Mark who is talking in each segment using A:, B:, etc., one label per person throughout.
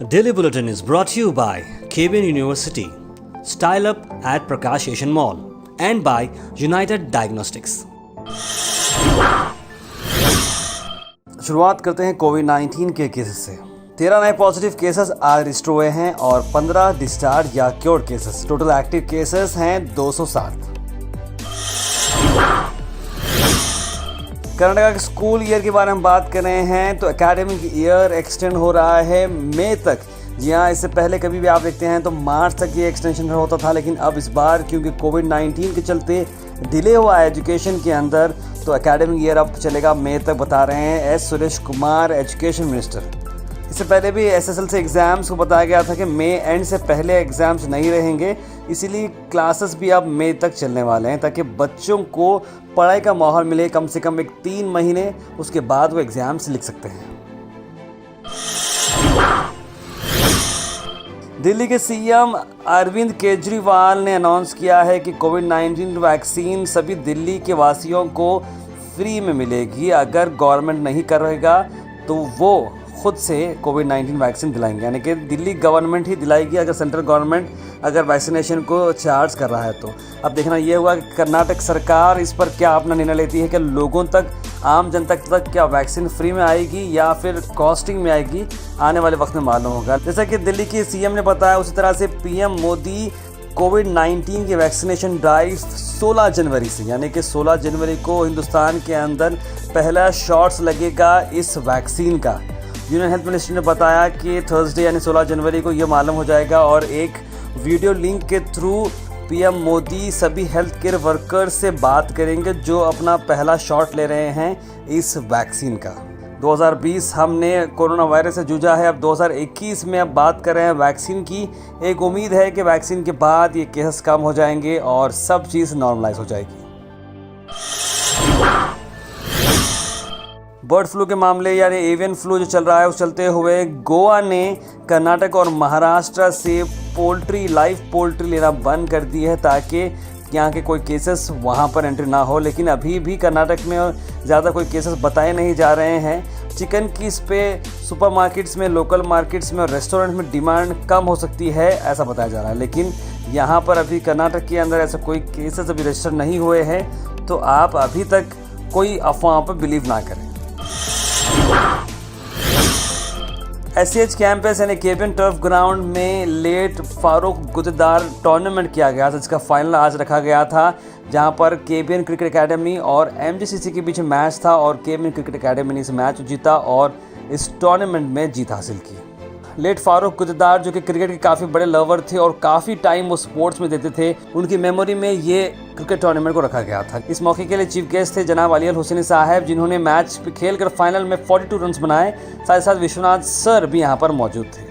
A: Daily Bulletin is brought to you by KBN University, Style Up at Prakash Asian Mall, and by United Diagnostics. शुरुआत करते हैं कोविड-19 के cases से। 13 नए positive cases आज register हुए हैं और 15 डिस्चार्ज या cured cases. Total active cases हैं 207। कर्नाटका के स्कूल ईयर के बारे में बात कर रहे हैं तो एकेडमिक ईयर एक्सटेंड हो रहा है मई तक। जी हाँ, इससे पहले कभी भी आप देखते हैं तो मार्च तक ये एक्सटेंशन होता था, लेकिन अब इस बार क्योंकि कोविड-19 के चलते डिले हुआ है एजुकेशन के अंदर, तो एकेडमिक ईयर अब चलेगा मई तक, बता रहे हैं S Suresh Kumar, education minister. इससे पहले भी एसएसएलसी एग्ज़ाम्स को बताया गया था कि मई एंड से पहले एग्ज़ाम्स नहीं रहेंगे, इसीलिए क्लासेस भी अब मई तक चलने वाले हैं ताकि बच्चों को पढ़ाई का माहौल मिले कम से कम 3 महीने, उसके बाद वो एग्ज़ाम्स लिख सकते हैं। दिल्ली के सीएम अरविंद केजरीवाल ने अनाउंस किया है कि कोविड-19 वैक्सीन सभी दिल्ली के वासियों को फ्री में मिलेगी। अगर गवर्नमेंट नहीं करेगा तो वो खुद से कोविड-19 वैक्सीन दिलाएंगे, यानी कि दिल्ली गवर्नमेंट ही दिलाएगी अगर सेंट्रल गवर्नमेंट अगर वैक्सीनेशन को चार्ज कर रहा है तो। अब देखना ये हुआ कि कर्नाटक सरकार इस पर क्या अपना निर्णय लेती है कि लोगों तक, आम जनता तक क्या वैक्सीन फ्री में आएगी या फिर कॉस्टिंग में आएगी, आने वाले वक्त में मालूम होगा। जैसा कि दिल्ली के सीएम ने बताया, उसी तरह से पीएम मोदी कोविड-19 की वैक्सीनेशन ड्राइव 16 जनवरी से, यानी कि 16 जनवरी को हिंदुस्तान के अंदर पहला शॉट्स लगेगा इस वैक्सीन का। यूनियन हेल्थ मिनिस्ट्री ने बताया कि थर्सडे यानी 16 जनवरी को ये मालूम हो जाएगा और एक वीडियो लिंक के थ्रू पीएम मोदी सभी हेल्थ केयर वर्कर्स से बात करेंगे जो अपना पहला शॉट ले रहे हैं इस वैक्सीन का। 2020 हमने कोरोना वायरस से जूझा है, अब 2021 में अब बात कर रहे हैं वैक्सीन की। एक उम्मीद है कि वैक्सीन के बाद ये केसेस कम हो जाएंगे और सब चीज़ नॉर्मलाइज हो जाएगी। बर्ड फ्लू के मामले यानी एवियन फ्लू जो चल रहा है, उस चलते हुए गोवा ने कर्नाटक और महाराष्ट्र से लाइव पोल्ट्री लेना बंद कर दी है ताकि यहाँ के कोई केसेस वहाँ पर एंट्री ना हो। लेकिन अभी भी कर्नाटक में ज़्यादा कोई केसेस बताए नहीं जा रहे हैं। चिकन की इस पे सुपरमार्केट्स में, लोकल मार्केट्स में और रेस्टोरेंट में डिमांड कम हो सकती है, ऐसा बताया जा रहा है। लेकिन यहाँ पर अभी कर्नाटक के अंदर ऐसा कोई केसेस अभी रजिस्टर नहीं हुए हैं, तो आप अभी तक कोई अफवाहों पर बिलीव ना करें। एससीएच कैंपस यानी केबिन टर्फ ग्राउंड में लेट फारूक गुदेदार टूर्नामेंट किया गया था, जिसका फाइनल आज रखा गया था, जहां पर केबिन क्रिकेट एकेडमी और एमजीसीसी के बीच मैच था और केबिन क्रिकेट एकेडमी ने इस मैच जीता और इस टूर्नामेंट में जीत हासिल की। लेट फारूक गुदेदार जो कि क्रिकेट के काफ़ी बड़े लवर थे और काफ़ी टाइम वो स्पोर्ट्स में देते थे, उनकी मेमोरी में ये क्रिकेट टूर्नामेंट को रखा गया था। इस मौके के लिए चीफ गेस्ट थे जनाब अली अल हुसैनी साहब, जिन्होंने मैच खेलकर फाइनल में 42 रन बनाए। साथ ही साथ विश्वनाथ सर भी यहाँ पर मौजूद थे।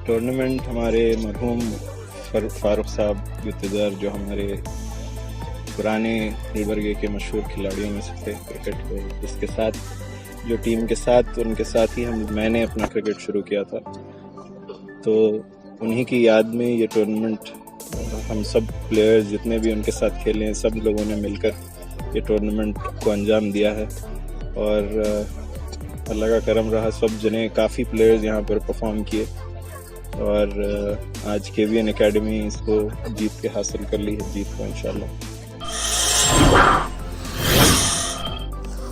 B: टूर्नामेंट हमारे मरहूम फारूक साहब गुदेदार, जो हमारे पुराने गुलबर्गे के मशहूर खिलाड़ियों में से थे क्रिकेट को, जिसके साथ जो टीम के साथ उनके साथ ही मैंने अपना क्रिकेट शुरू किया था, तो उन्हीं की याद में ये टूर्नामेंट हम सब प्लेयर्स जितने भी उनके साथ खेले हैं, सब लोगों ने मिलकर ये टूर्नामेंट को अंजाम दिया है और अल्लाह का करम रहा। सब जने काफ़ी प्लेयर्स यहाँ पर परफॉर्म किए और आज केवीएन एकेडमी इसको जीत के हासिल कर ली है, जीत को इंशाल्लाह।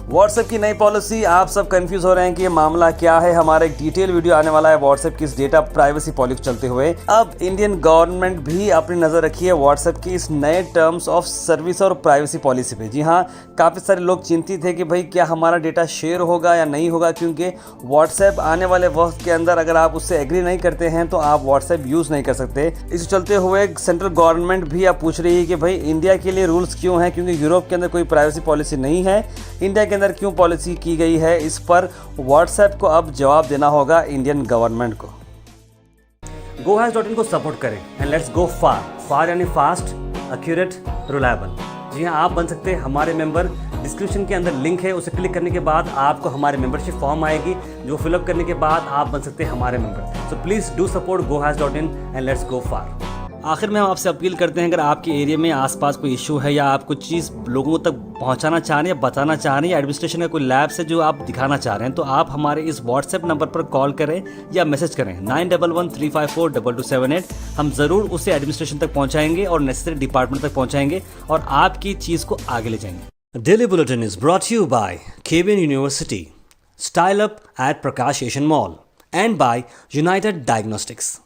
A: व्हाट्सएप की नई पॉलिसी, आप सब कंफ्यूज हो रहे हैं कि ये मामला क्या है। हमारा एक डिटेल वीडियो आने वाला है व्हाट्सएप की इस डेटा प्राइवेसी पॉलिसी चलते हुए। अब इंडियन गवर्नमेंट भी अपनी नज़र रखी है व्हाट्सएप की इस नए टर्म्स ऑफ सर्विस और प्राइवेसी पॉलिसी पे। जी हाँ, काफ़ी सारे लोग चिंतित थे कि भाई क्या हमारा डेटा शेयर होगा या नहीं होगा, क्योंकि व्हाट्सएप आने वाले वक्त के अंदर अगर आप उससे एग्री नहीं करते हैं तो आप व्हाट्सएप यूज़ नहीं कर सकते। इस चलते हुए सेंट्रल गवर्नमेंट भी अब पूछ रही है कि भाई इंडिया के लिए रूल्स क्यों हैं, क्योंकि यूरोप के अंदर कोई प्राइवेसी पॉलिसी नहीं है, इंडिया के अंदर क्यों पॉलिसी की गई है। इस पर व्हाट्सएप को अब जवाब देना होगा इंडियन गवर्नमेंट को। GoHash.in को सपोर्ट करें एंड लेट्स गो फार यानी फास्ट, एक्यूरेट, रिलायबल। जी हाँ, आप बन सकते हैं हमारे मेंबर डिस्क्रिप्शन के अंदर लिंक है, उसे क्लिक करने के बाद आपको हमारे मेंबरशिप फॉर्म आएगी, जो फिलअप करने के बाद आप बन सकते हैं हमारे member. So please do support gohas.in and let's go far. आखिर में हम आपसे अपील करते हैं, अगर आपके एरिया में आसपास कोई इशू है या आप कुछ चीज़ लोगों तक पहुंचाना चाह रहे हैं या बताना चाह रहे हैं या एडमिनिस्ट्रेशन का कोई लैब से जो आप दिखाना चाह रहे हैं, तो आप हमारे इस व्हाट्सएप नंबर पर कॉल करें या मैसेज करें 9113542278। हम ज़रूर उसे एडमिनिस्ट्रेशन तक पहुंचाएंगे और नेसेसरी डिपार्टमेंट तक पहुंचाएंगे और आपकी चीज़ को आगे ले जाएंगे। Daily bulletin is brought you by Cabin University, style up at Prakash Asian Mall, and by United Diagnostics.